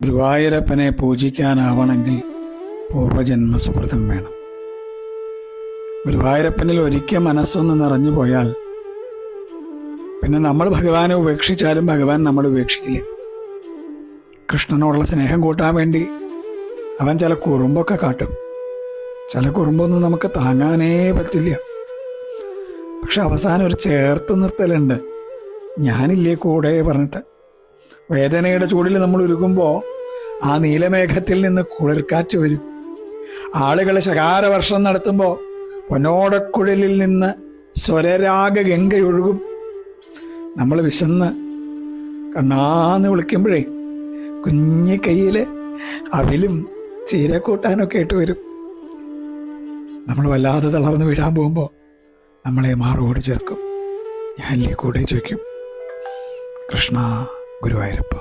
ഗുരുവായൂരപ്പനെ പൂജിക്കാനാവണമെങ്കിൽ പൂർവജന്മ സുഹൃതം വേണം. ഗുരുവായൂരപ്പനിൽ ഒരിക്കൽ മനസ്സൊന്ന് നിറഞ്ഞു പോയാൽ പിന്നെ നമ്മൾ ഭഗവാനെ ഉപേക്ഷിച്ചാലും ഭഗവാൻ നമ്മൾ ഉപേക്ഷിക്കില്ല. കൃഷ്ണനോടുള്ള സ്നേഹം കൂട്ടാൻ വേണ്ടി അവൻ ചില കുറുമ്പൊക്കെ കാട്ടും. ചില കുറുമ്പൊന്നും നമുക്ക് താങ്ങാനേ പറ്റില്ല. പക്ഷെ അവസാനം ഒരു ചേർത്ത് നിർത്തലുണ്ട്, ഞാനില്ലേ കൂടെ പറഞ്ഞിട്ട്. വേദനയുടെ ചൂടിൽ നമ്മൾ ഉരുകുമ്പോൾ ആ നീലമേഘത്തിൽ നിന്ന് കുളിർക്കാറ്റ് വരും. ആളുകൾ ശകാരവർഷം നടത്തുമ്പോൾ പൊന്നോടക്കുഴലിൽ നിന്ന് സ്വരരാഗ ഗംഗയൊഴുകും. നമ്മൾ വിശന്ന് കണ്ണാന്ന് വിളിക്കുമ്പോഴേ കുഞ്ഞി കയ്യിൽ അവിലും ചീരക്കൂട്ടാനൊക്കെ ഇട്ട് വരും. നമ്മൾ വല്ലാതെ തളർന്ന് വീഴാൻ പോകുമ്പോൾ നമ്മളെ മാറോട് ചേർക്കും, ഞാനില്ലേ കൂടെ ചോദിക്കും, കൃഷ്ണ ഗുരുവായൂരപ്പ.